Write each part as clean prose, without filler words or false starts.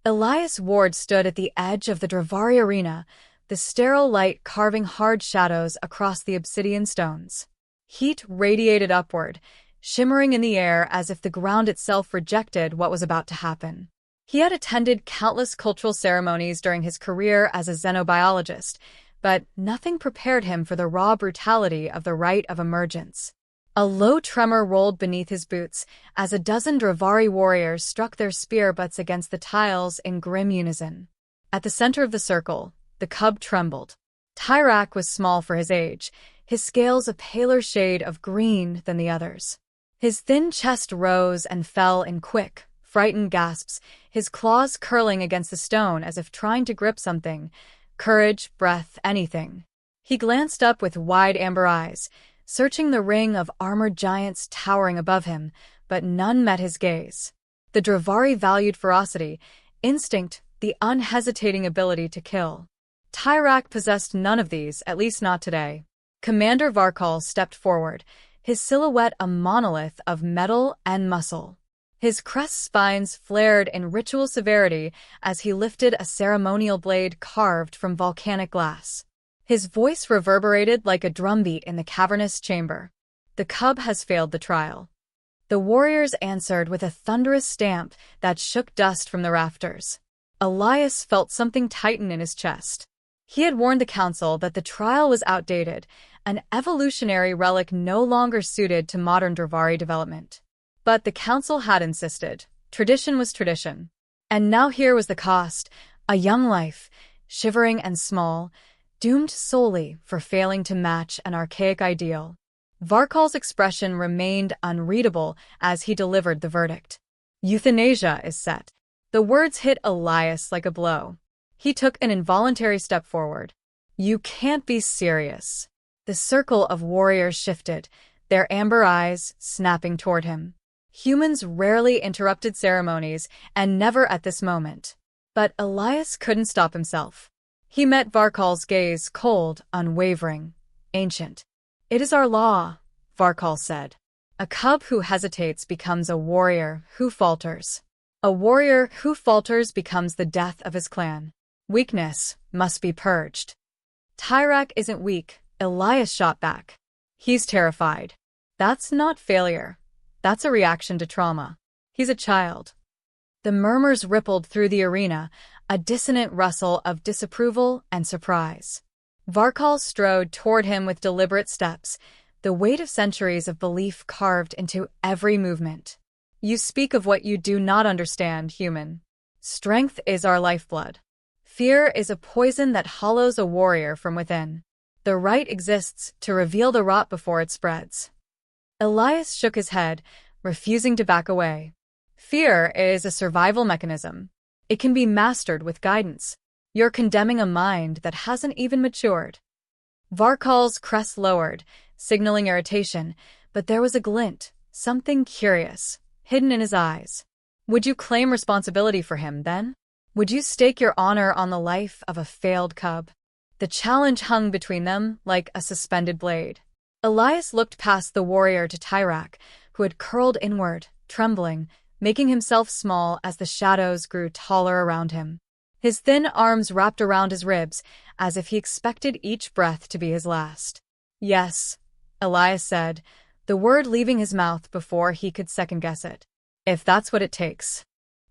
Elias Ward stood at the edge of the Dravari arena, the sterile light carving hard shadows across the obsidian stones. Heat radiated upward, shimmering in the air as if the ground itself rejected what was about to happen. He had attended countless cultural ceremonies during his career as a xenobiologist, but nothing prepared him for the raw brutality of the rite of emergence. A low tremor rolled beneath his boots as a dozen Dravari warriors struck their spear butts against the tiles in grim unison. At the center of the circle, the cub trembled. Tyrak was small for his age, his scales a paler shade of green than the others. His thin chest rose and fell in quick, frightened gasps, his claws curling against the stone as if trying to grip something. Courage, breath, anything. He glanced up with wide amber eyes, searching the ring of armored giants towering above him, but none met his gaze. The Dravari valued ferocity, instinct, the unhesitating ability to kill. Tyrak possessed none of these, at least not today. Commander Varkal stepped forward, his silhouette a monolith of metal and muscle. His crest's spines flared in ritual severity as he lifted a ceremonial blade carved from volcanic glass. His voice reverberated like a drumbeat in the cavernous chamber. The cub has failed the trial. The warriors answered with a thunderous stamp that shook dust from the rafters. Elias felt something tighten in his chest. He had warned the council that the trial was outdated, an evolutionary relic no longer suited to modern Dravari development. But the council had insisted. Tradition was tradition. And now here was the cost, a young life, shivering and small, doomed solely for failing to match an archaic ideal. Varkal's expression remained unreadable as he delivered the verdict. Euthanasia is set. The words hit Elias like a blow. He took an involuntary step forward. You can't be serious. The circle of warriors shifted, their amber eyes snapping toward him. Humans rarely interrupted ceremonies, and never at this moment. But Elias couldn't stop himself. He met Varkal's gaze, cold, unwavering, ancient. It is our law, Varkal said. A cub who hesitates becomes a warrior who falters. A warrior who falters becomes the death of his clan. Weakness must be purged. Tyrak isn't weak, Elias shot back. He's terrified. That's not failure. That's a reaction to trauma. He's a child. The murmurs rippled through the arena, a dissonant rustle of disapproval and surprise. Varkal strode toward him with deliberate steps, the weight of centuries of belief carved into every movement. You speak of what you do not understand, human. Strength is our lifeblood. Fear is a poison that hollows a warrior from within. The right exists to reveal the rot before it spreads. Elias shook his head, refusing to back away. Fear is a survival mechanism. It can be mastered with guidance. You're condemning a mind that hasn't even matured. Varkal's crest lowered, signaling irritation, but there was a glint, something curious, hidden in his eyes. Would you claim responsibility for him, then? Would you stake your honor on the life of a failed cub? The challenge hung between them like a suspended blade. Elias looked past the warrior to Tyrak, who had curled inward, trembling, making himself small as the shadows grew taller around him. His thin arms wrapped around his ribs, as if he expected each breath to be his last. Yes, Elias said, the word leaving his mouth before he could second-guess it. If that's what it takes.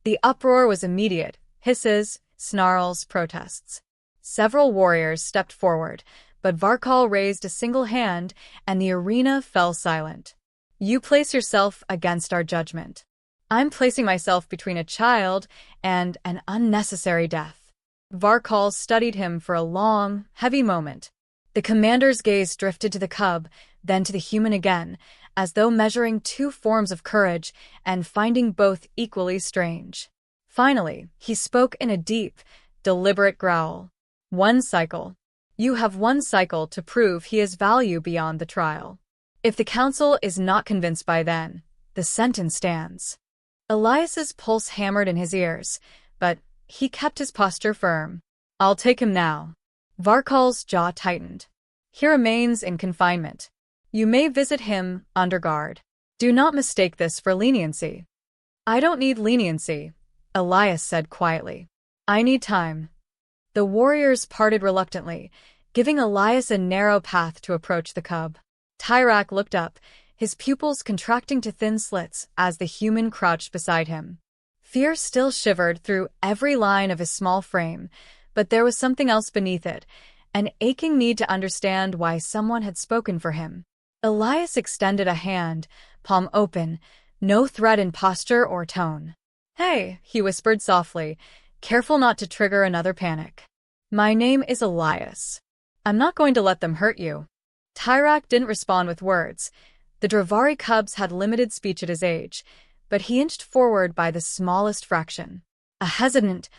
The uproar was immediate, hisses, snarls, protests. Several warriors stepped forward, but Varkal raised a single hand, and the arena fell silent. You place yourself against our judgment. I'm placing myself between a child and an unnecessary death. Varkal studied him for a long, heavy moment. The commander's gaze drifted to the cub, then to the human again, as though measuring two forms of courage and finding both equally strange. Finally, he spoke in a deep, deliberate growl. One cycle. You have one cycle to prove he has value beyond the trial. If the council is not convinced by then, the sentence stands. Elias's pulse hammered in his ears, but he kept his posture firm. I'll take him now. Varkal's jaw tightened. He remains in confinement. You may visit him under guard. Do not mistake this for leniency. I don't need leniency, Elias said quietly. I need time. The warriors parted reluctantly, giving Elias a narrow path to approach the cub. Tyrak looked up, his pupils contracting to thin slits as the human crouched beside him. Fear still shivered through every line of his small frame, but there was something else beneath it, an aching need to understand why someone had spoken for him. Elias extended a hand, palm open, no threat in posture or tone. Hey, he whispered softly, careful not to trigger another panic. My name is Elias. I'm not going to let them hurt you. Tyrak didn't respond with words. The Dravari cubs had limited speech at his age, but he inched forward by the smallest fraction. A hesitant,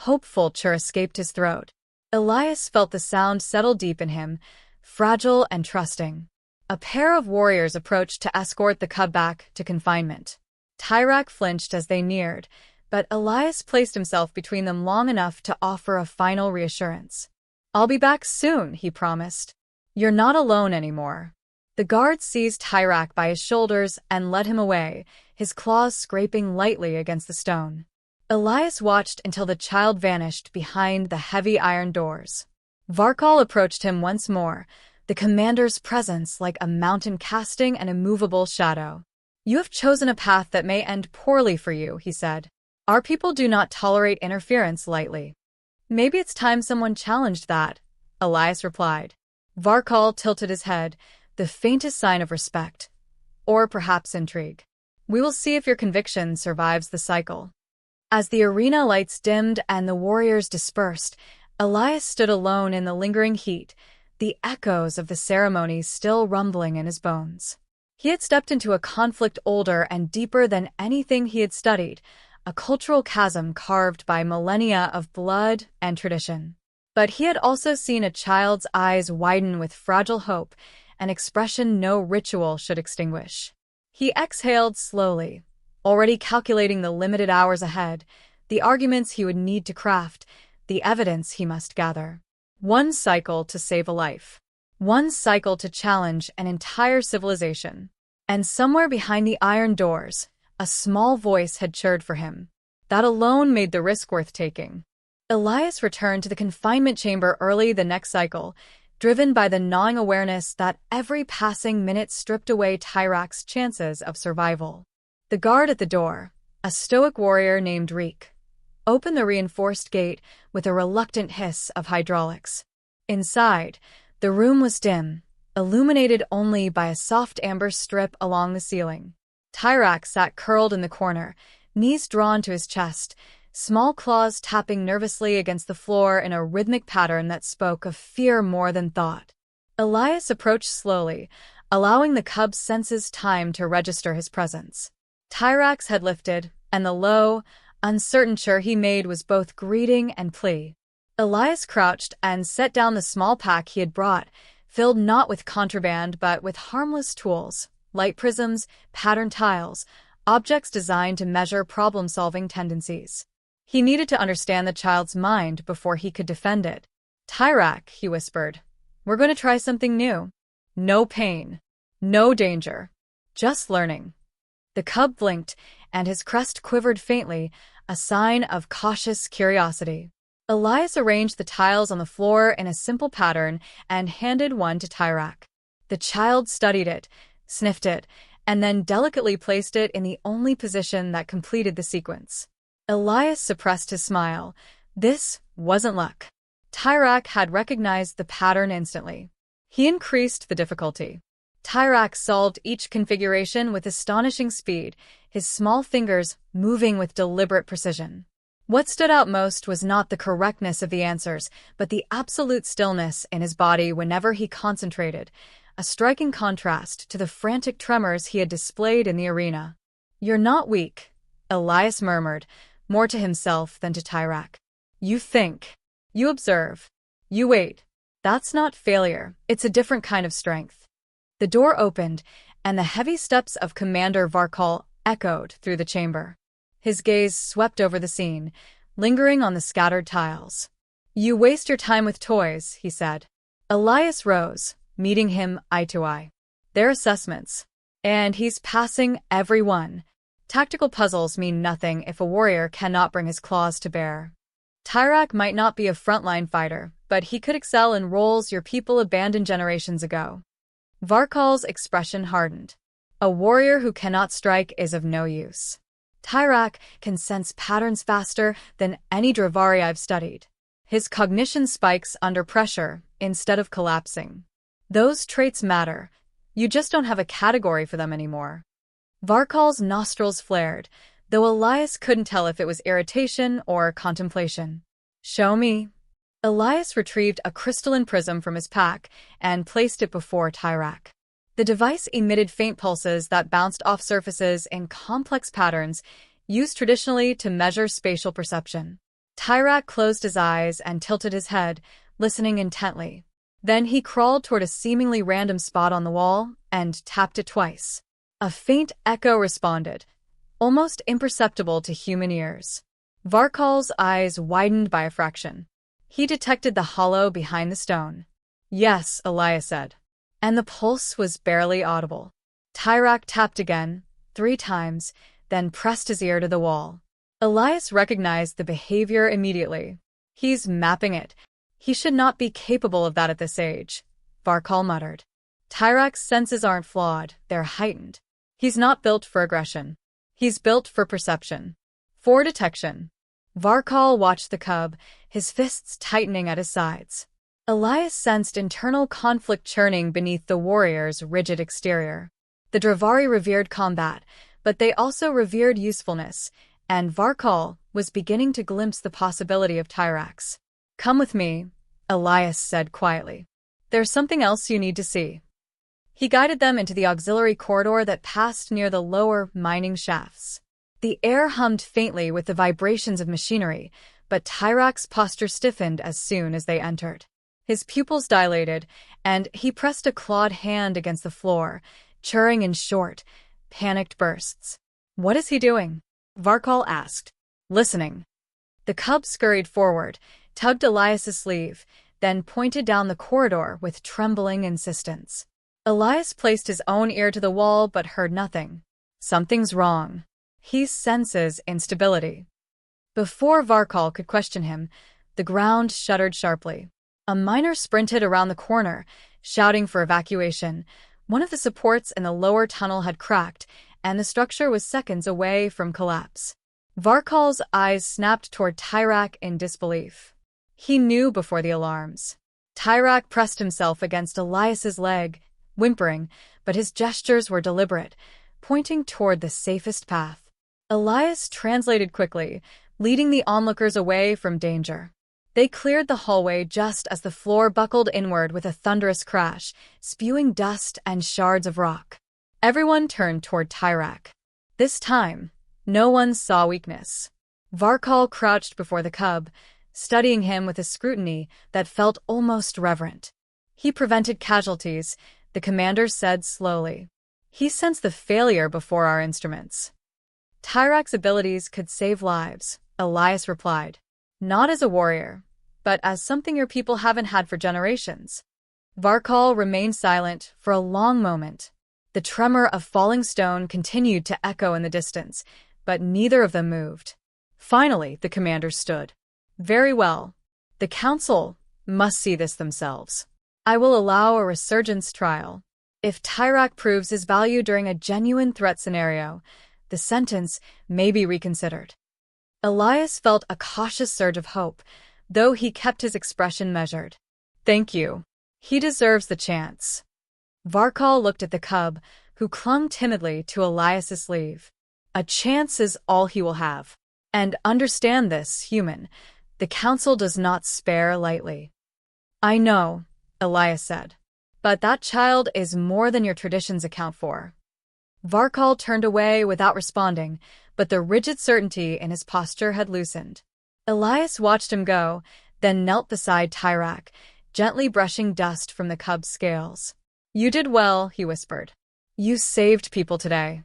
hopeful chirr escaped his throat. Elias felt the sound settle deep in him, fragile and trusting. A pair of warriors approached to escort the cub back to confinement. Tyrak flinched as they neared, but Elias placed himself between them long enough to offer a final reassurance. I'll be back soon, he promised. You're not alone anymore. The guards seized Tyrak by his shoulders and led him away, his claws scraping lightly against the stone. Elias watched until the child vanished behind the heavy iron doors. Varkal approached him once more, the commander's presence like a mountain casting an immovable shadow. You have chosen a path that may end poorly for you, he said. Our people do not tolerate interference lightly. Maybe it's time someone challenged that, Elias replied. Varkal tilted his head, the faintest sign of respect. Or perhaps intrigue. We will see if your conviction survives the cycle. As the arena lights dimmed and the warriors dispersed, Elias stood alone in the lingering heat, the echoes of the ceremony still rumbling in his bones. He had stepped into a conflict older and deeper than anything he had studied, a cultural chasm carved by millennia of blood and tradition. But he had also seen a child's eyes widen with fragile hope, an expression no ritual should extinguish. He exhaled slowly, already calculating the limited hours ahead, the arguments he would need to craft, the evidence he must gather. One cycle to save a life. One cycle to challenge an entire civilization. And somewhere behind the iron doors, a small voice had chirred for him. That alone made the risk worth taking. Elias returned to the confinement chamber early the next cycle, driven by the gnawing awareness that every passing minute stripped away Tyrak's chances of survival. The guard at the door, a stoic warrior named Reek, opened the reinforced gate with a reluctant hiss of hydraulics. Inside, the room was dim, illuminated only by a soft amber strip along the ceiling. Tyrak sat curled in the corner, knees drawn to his chest, small claws tapping nervously against the floor in a rhythmic pattern that spoke of fear more than thought. Elias approached slowly, allowing the cub's senses time to register his presence. Tyrak's head lifted, and the low, uncertain chirr he made was both greeting and plea. Elias crouched and set down the small pack he had brought, filled not with contraband but with harmless tools, light prisms, patterned tiles, objects designed to measure problem-solving tendencies. He needed to understand the child's mind before he could defend it. Tyrak, he whispered, we're going to try something new. No pain. No danger. Just learning. The cub blinked, and his crest quivered faintly, a sign of cautious curiosity. Elias arranged the tiles on the floor in a simple pattern and handed one to Tyrak. The child studied it, sniffed it, and then delicately placed it in the only position that completed the sequence. Elias suppressed his smile. This wasn't luck. Tyrak had recognized the pattern instantly. He increased the difficulty. Tyrak solved each configuration with astonishing speed, his small fingers moving with deliberate precision. What stood out most was not the correctness of the answers, but the absolute stillness in his body whenever he concentrated, a striking contrast to the frantic tremors he had displayed in the arena. You're not weak, Elias murmured, more to himself than to Tyrak. You think. You observe. You wait. That's not failure, it's a different kind of strength. The door opened, and the heavy steps of Commander Varkal echoed through the chamber. His gaze swept over the scene, lingering on the scattered tiles. You waste your time with toys, he said. Elias rose, meeting him eye to eye. Their assessments. And he's passing every one. Tactical puzzles mean nothing if a warrior cannot bring his claws to bear. Tyrak might not be a frontline fighter, but he could excel in roles your people abandoned generations ago. Varkal's expression hardened. A warrior who cannot strike is of no use. Tyrak can sense patterns faster than any Dravari I've studied. His cognition spikes under pressure instead of collapsing. Those traits matter. You just don't have a category for them anymore. Varkal's nostrils flared, though Elias couldn't tell if it was irritation or contemplation. "Show me." Elias retrieved a crystalline prism from his pack and placed it before Tyrak. The device emitted faint pulses that bounced off surfaces in complex patterns used traditionally to measure spatial perception. Tyrak closed his eyes and tilted his head, listening intently. Then he crawled toward a seemingly random spot on the wall and tapped it twice. A faint echo responded, almost imperceptible to human ears. Varkal's eyes widened by a fraction. He detected the hollow behind the stone. "Yes," Elias said. And the pulse was barely audible. Tyrak tapped again, 3 times, then pressed his ear to the wall. Elias recognized the behavior immediately. "He's mapping it. He should not be capable of that at this age," Varkal muttered. Tyrak's senses aren't flawed, they're heightened. He's not built for aggression. He's built for perception. For detection. Varkal watched the cub, his fists tightening at his sides. Elias sensed internal conflict churning beneath the warrior's rigid exterior. The Dravari revered combat, but they also revered usefulness, and Varkal was beginning to glimpse the possibility of Tyrak's. "Come with me," Elias said quietly. "There's something else you need to see." He guided them into the auxiliary corridor that passed near the lower mining shafts. The air hummed faintly with the vibrations of machinery, but Tyrak's posture stiffened as soon as they entered. His pupils dilated, and he pressed a clawed hand against the floor, churring in short, panicked bursts. "What is he doing?" Varkal asked. "Listening." The cub scurried forward, tugged Elias's sleeve, then pointed down the corridor with trembling insistence. Elias placed his own ear to the wall but heard nothing. Something's wrong. He senses instability. Before Varkal could question him, the ground shuddered sharply. A miner sprinted around the corner, shouting for evacuation. One of the supports in the lower tunnel had cracked, and the structure was seconds away from collapse. Varkal's eyes snapped toward Tyrak in disbelief. He knew before the alarms. Tyrak pressed himself against Elias's leg, whimpering, but his gestures were deliberate, pointing toward the safest path. Elias translated quickly, leading the onlookers away from danger. They cleared the hallway just as the floor buckled inward with a thunderous crash, spewing dust and shards of rock. Everyone turned toward Tyrak. This time, no one saw weakness. Varkal crouched before the cub, studying him with a scrutiny that felt almost reverent. "He prevented casualties," the commander said slowly. "He sensed the failure before our instruments." "Tyrak's abilities could save lives," Elias replied. "Not as a warrior, but as something your people haven't had for generations." Varkal remained silent for a long moment. The tremor of falling stone continued to echo in the distance, but neither of them moved. Finally, the commander stood. "Very well. The council must see this themselves. I will allow a resurgence trial. If Tyrak proves his value during a genuine threat scenario, the sentence may be reconsidered." Elias felt a cautious surge of hope, though he kept his expression measured. "Thank you. He deserves the chance." Varkal looked at the cub, who clung timidly to Elias's sleeve. "A chance is all he will have. And understand this, human. The council does not spare lightly." "I know," Elias said. "But that child is more than your traditions account for." Varkal turned away without responding, but the rigid certainty in his posture had loosened. Elias watched him go, then knelt beside Tyrak, gently brushing dust from the cub's scales. "You did well," he whispered. "You saved people today."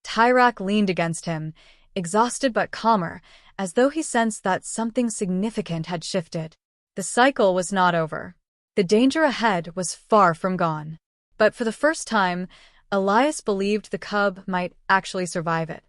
Tyrak leaned against him, exhausted but calmer, as though he sensed that something significant had shifted. The cycle was not over. The danger ahead was far from gone. But for the first time, Elias believed the cub might actually survive it.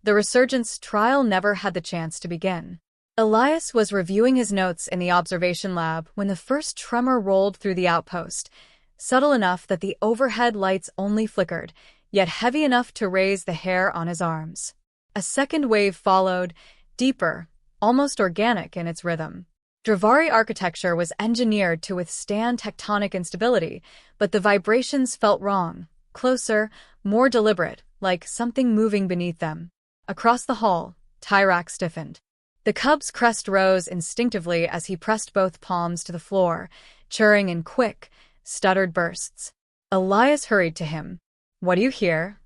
The resurgence trial never had the chance to begin. Elias was reviewing his notes in the observation lab when the first tremor rolled through the outpost, subtle enough that the overhead lights only flickered, yet heavy enough to raise the hair on his arms. A second wave followed, deeper, almost organic in its rhythm. Dravari architecture was engineered to withstand tectonic instability, but the vibrations felt wrong, closer, more deliberate, like something moving beneath them. Across the hall, Tyrak stiffened. The cub's crest rose instinctively as he pressed both palms to the floor, churring in quick, stuttered bursts. Elias hurried to him. "What do you hear?"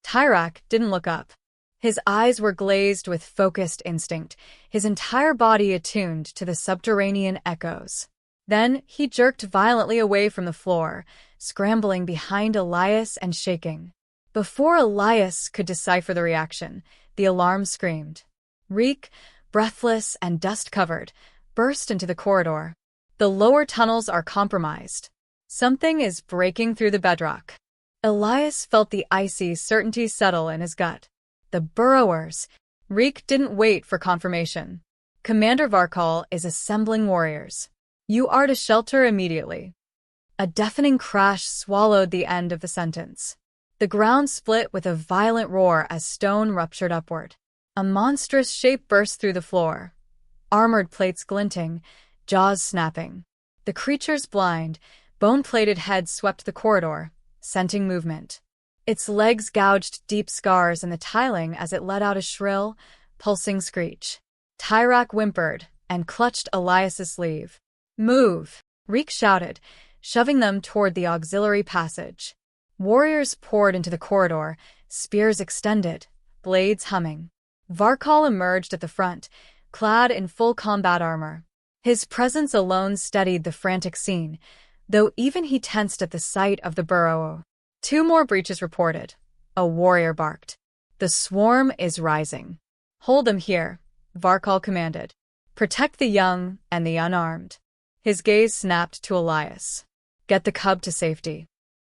Tyrak didn't look up. His eyes were glazed with focused instinct, his entire body attuned to the subterranean echoes. Then he jerked violently away from the floor, scrambling behind Elias and shaking. Before Elias could decipher the reaction, the alarm screamed. Reek, breathless and dust-covered, burst into the corridor. "The lower tunnels are compromised. Something is breaking through the bedrock." Elias felt the icy certainty settle in his gut. The burrowers. Reek didn't wait for confirmation. "Commander Varkal is assembling warriors. You are to shelter immediately." A deafening crash swallowed the end of the sentence. The ground split with a violent roar as stone ruptured upward. A monstrous shape burst through the floor, armored plates glinting, jaws snapping. The creature's blind, bone-plated head swept the corridor, scenting movement. Its legs gouged deep scars in the tiling as it let out a shrill, pulsing screech. Tyrak whimpered and clutched Elias's sleeve. "Move!" Reek shouted, shoving them toward the auxiliary passage. Warriors poured into the corridor, spears extended, blades humming. Varkal emerged at the front, clad in full combat armor. His presence alone steadied the frantic scene, though even he tensed at the sight of the burrow. 2 more breaches reported. A warrior barked. "The swarm is rising." "Hold them here," Varkal commanded. "Protect the young and the unarmed." His gaze snapped to Elias. "Get the cub to safety."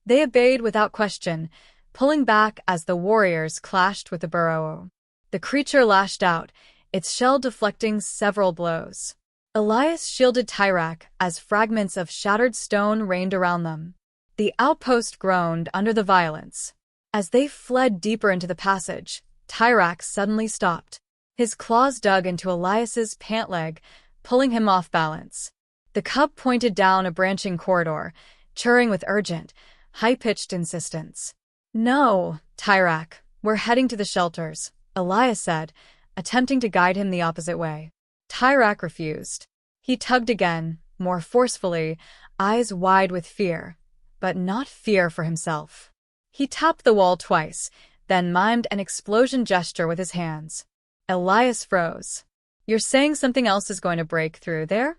They obeyed without question, pulling back as the warriors clashed with the burrow. The creature lashed out, its shell deflecting several blows. Elias shielded Tyrak as fragments of shattered stone rained around them. The outpost groaned under the violence. As they fled deeper into the passage, Tyrak suddenly stopped. His claws dug into Elias's pant leg, pulling him off balance. The cub pointed down a branching corridor, churring with urgent, high-pitched insistence. "No, Tyrak, we're heading to the shelters," Elias said, attempting to guide him the opposite way. Tyrak refused. He tugged again, more forcefully, eyes wide with fear, but not fear for himself. He tapped the wall twice, then mimed an explosion gesture with his hands. Elias froze. "You're saying something else is going to break through there?"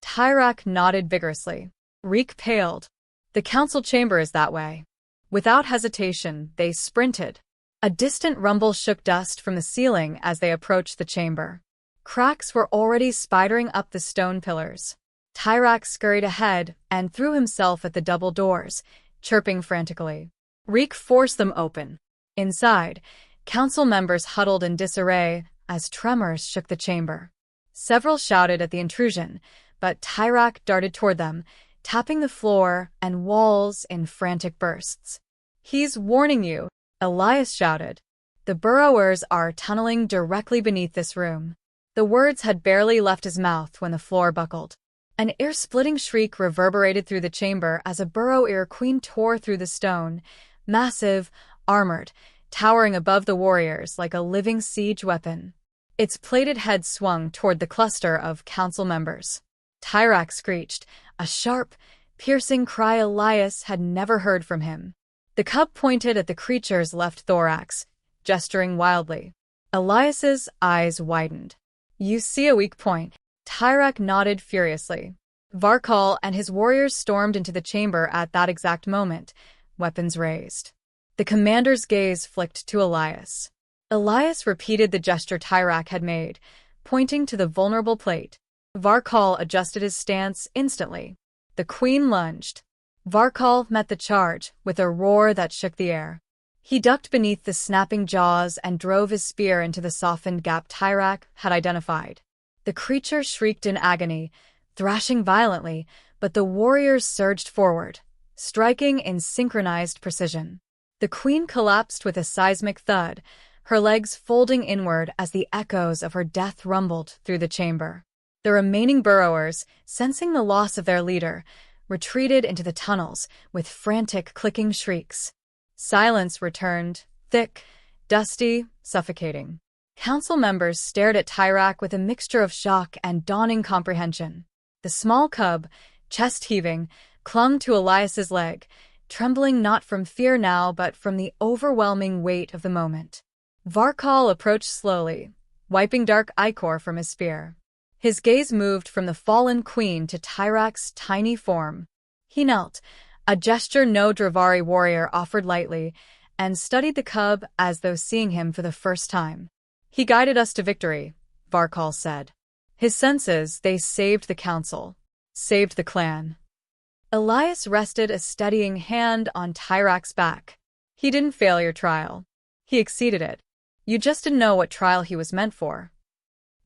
Tyrak nodded vigorously. Reek paled. "The council chamber is that way." Without hesitation, they sprinted. A distant rumble shook dust from the ceiling as they approached the chamber. Cracks were already spidering up the stone pillars. Tyrak scurried ahead and threw himself at the double doors, chirping frantically. Reek forced them open. Inside, council members huddled in disarray as tremors shook the chamber. Several shouted at the intrusion, but Tyrak darted toward them, tapping the floor and walls in frantic bursts. "He's warning you," Elias shouted. "The burrowers are tunneling directly beneath this room." The words had barely left his mouth when the floor buckled. An ear-splitting shriek reverberated through the chamber as a burrow-ear queen tore through the stone, massive, armored, towering above the warriors like a living siege weapon. Its plated head swung toward the cluster of council members. Tyrak screeched, a sharp, piercing cry Elias had never heard from him. The cub pointed at the creature's left thorax, gesturing wildly. Elias's eyes widened. "You see a weak point." Tyrak nodded furiously. Varkal and his warriors stormed into the chamber at that exact moment, weapons raised. The commander's gaze flicked to Elias. Elias repeated the gesture Tyrak had made, pointing to the vulnerable plate. Varkal adjusted his stance instantly. The queen lunged. Varkal met the charge with a roar that shook the air. He ducked beneath the snapping jaws and drove his spear into the softened gap Tyrak had identified. The creature shrieked in agony, thrashing violently, but the warriors surged forward, striking in synchronized precision. The queen collapsed with a seismic thud, her legs folding inward as the echoes of her death rumbled through the chamber. The remaining burrowers, sensing the loss of their leader, retreated into the tunnels with frantic clicking shrieks. Silence returned, thick, dusty, suffocating. Council members stared at Tyrak with a mixture of shock and dawning comprehension. The small cub, chest heaving, clung to Elias's leg, trembling not from fear now but from the overwhelming weight of the moment. Varkal approached slowly, wiping dark ichor from his spear. His gaze moved from the fallen queen to Tyrak's tiny form. He knelt, a gesture no Dravari warrior offered lightly, and studied the cub as though seeing him for the first time. "He guided us to victory," Varkal said. "His senses, they saved the council, saved the clan." Elias rested a steadying hand on Tyrak's back. "He didn't fail your trial. He exceeded it. You just didn't know what trial he was meant for."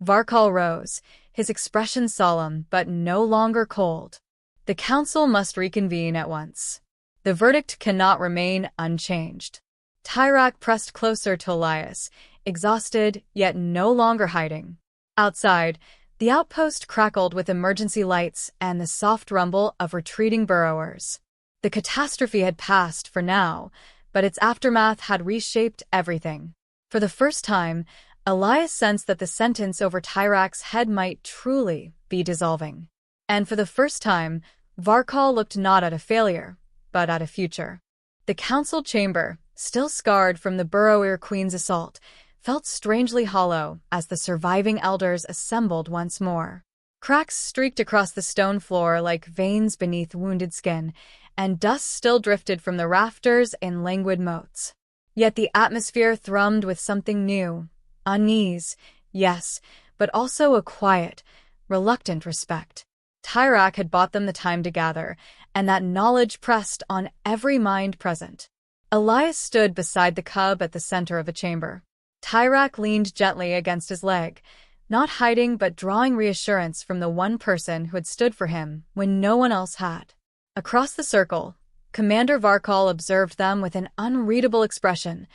Varkal rose, his expression solemn but no longer cold. "The council must reconvene at once. The verdict cannot remain unchanged." Tyrak pressed closer to Elias, exhausted yet no longer hiding. Outside, the outpost crackled with emergency lights and the soft rumble of retreating burrowers. The catastrophe had passed for now, but its aftermath had reshaped everything. For the first time, Elias sensed that the sentence over Tyrak's head might truly be dissolving. And for the first time, Varkal looked not at a failure, but at a future. The council chamber, still scarred from the Burrower Queen's assault, felt strangely hollow as the surviving elders assembled once more. Cracks streaked across the stone floor like veins beneath wounded skin, and dust still drifted from the rafters in languid motes. Yet the atmosphere thrummed with something new. Unease, yes, but also a quiet, reluctant respect. Tyrak had bought them the time to gather, and that knowledge pressed on every mind present. Elias stood beside the cub at the center of a chamber. Tyrak leaned gently against his leg, not hiding but drawing reassurance from the one person who had stood for him when no one else had. Across the circle, Commander Varkal observed them with an unreadable expression,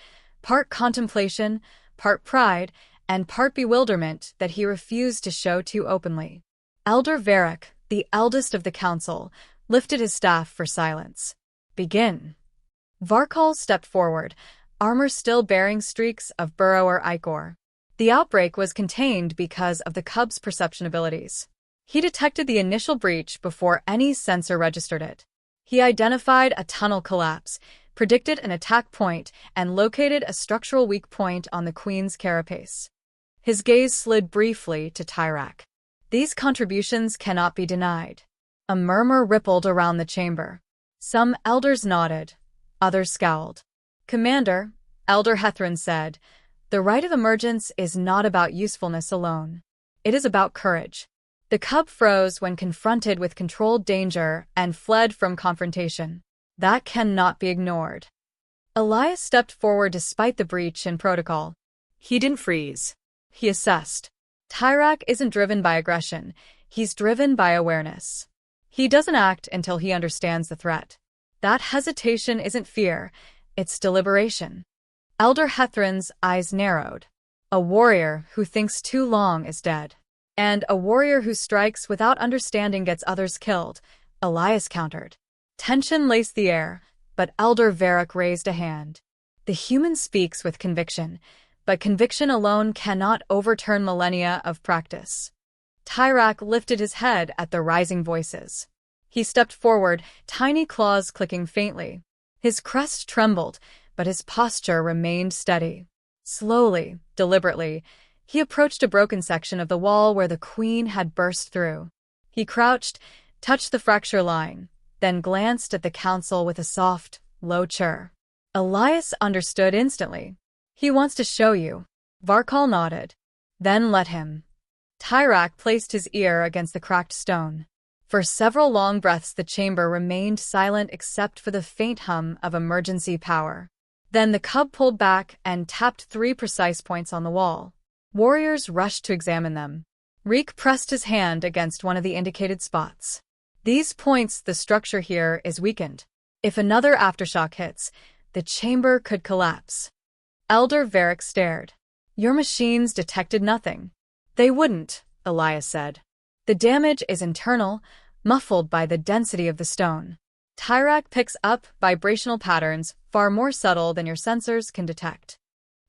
part contemplation, part pride, and part bewilderment that he refused to show too openly. Elder Varric, the eldest of the council, lifted his staff for silence. "Begin." Varkal stepped forward, armor still bearing streaks of burrower ichor. The outbreak was contained because of the cub's perception abilities. He detected the initial breach before any sensor registered it. He identified a tunnel collapse, predicted an attack point, and located a structural weak point on the queen's carapace. His gaze slid briefly to Tyrak. "These contributions cannot be denied." A murmur rippled around the chamber. Some elders nodded, others scowled. "Commander," Elder Hethron said, "the right of emergence is not about usefulness alone. It is about courage." The cub froze when confronted with controlled danger and fled from confrontation. That cannot be ignored. Elias stepped forward despite the breach in protocol. He didn't freeze. He assessed. Tyrak isn't driven by aggression. He's driven by awareness. He doesn't act until he understands the threat. That hesitation isn't fear, it's deliberation. Elder Hethron's eyes narrowed. A warrior who thinks too long is dead. And a warrior who strikes without understanding gets others killed, Elias countered. Tension laced the air, but Elder Varric raised a hand. The human speaks with conviction, but conviction alone cannot overturn millennia of practice. Tyrak lifted his head at the rising voices. He stepped forward, tiny claws clicking faintly. His crest trembled, but his posture remained steady. Slowly, deliberately, he approached a broken section of the wall where the queen had burst through. He crouched, touched the fracture line, then glanced at the council with a soft, low chirr. Elias understood instantly. "He wants to show you." Varkal nodded. "Then let him." Tyrak placed his ear against the cracked stone. For several long breaths the chamber remained silent except for the faint hum of emergency power. Then the cub pulled back and tapped 3 precise points on the wall. Warriors rushed to examine them. Reek pressed his hand against one of the indicated spots. These points, the structure here is weakened. If another aftershock hits, the chamber could collapse. Elder Varric stared. Your machines detected nothing. They wouldn't, Elias said. The damage is internal, muffled by the density of the stone. Tyrak picks up vibrational patterns far more subtle than your sensors can detect.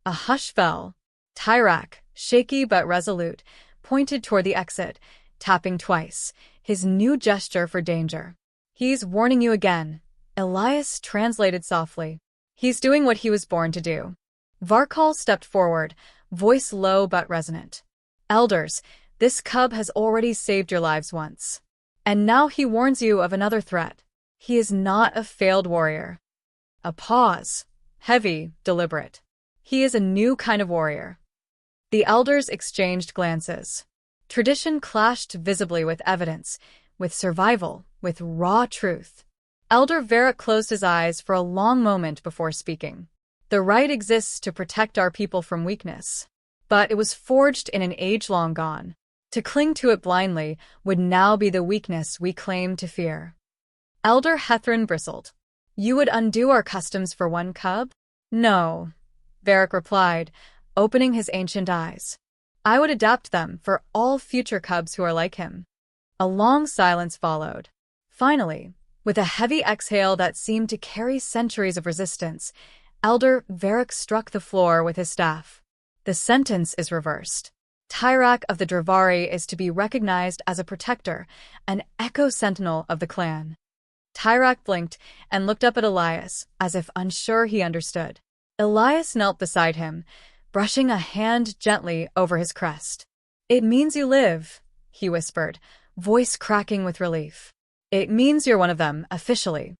A hush fell. Tyrak, shaky but resolute, pointed toward the exit, tapping twice, his new gesture for danger. He's warning you again, Elias translated softly. He's doing what he was born to do. Varkal stepped forward, voice low but resonant. Elders, this cub has already saved your lives once. And now he warns you of another threat. He is not a failed warrior. A pause. Heavy, deliberate. He is a new kind of warrior. The elders exchanged glances. Tradition clashed visibly with evidence, with survival, with raw truth. Elder Varric closed his eyes for a long moment before speaking. The right exists to protect our people from weakness. But it was forged in an age long gone. To cling to it blindly would now be the weakness we claim to fear. Elder Hethrin bristled. You would undo our customs for one cub? No, Varric replied, opening his ancient eyes. I would adapt them for all future cubs who are like him. A long silence followed. Finally, with a heavy exhale that seemed to carry centuries of resistance, Elder Varric struck the floor with his staff. The sentence is reversed. Tyrak of the Dravari is to be recognized as a protector, an echo-sentinel of the clan. Tyrak blinked and looked up at Elias, as if unsure he understood. Elias knelt beside him, brushing a hand gently over his crest. It means you live, he whispered, voice cracking with relief. It means you're one of them, officially.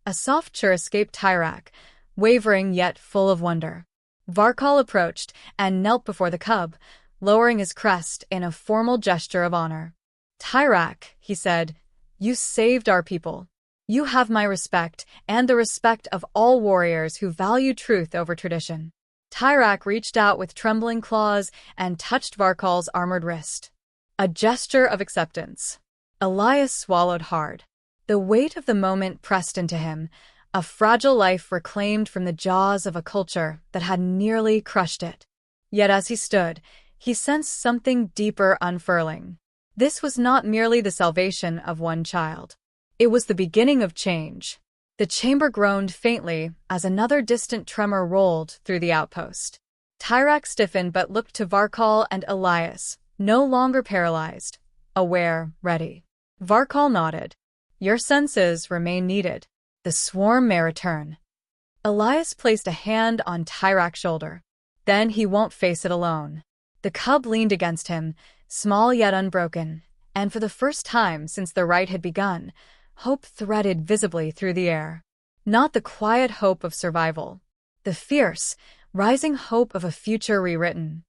A soft chirr escaped Tyrak, wavering yet full of wonder. Varkal approached and knelt before the cub, lowering his crest in a formal gesture of honor. Tyrak, he said, you saved our people. You have my respect and the respect of all warriors who value truth over tradition. Tyrak reached out with trembling claws and touched Varkal's armored wrist. A gesture of acceptance. Elias swallowed hard. The weight of the moment pressed into him, a fragile life reclaimed from the jaws of a culture that had nearly crushed it. Yet as he stood, he sensed something deeper unfurling. This was not merely the salvation of one child. It was the beginning of change. The chamber groaned faintly as another distant tremor rolled through the outpost. Tyrak stiffened but looked to Varkal and Elias, no longer paralyzed, aware, ready. Varkal nodded. Your senses remain needed. The swarm may return. Elias placed a hand on Tyrak's shoulder. Then he won't face it alone. The cub leaned against him, small yet unbroken, and for the first time since the rite had begun, hope threaded visibly through the air. Not the quiet hope of survival. The fierce, rising hope of a future rewritten.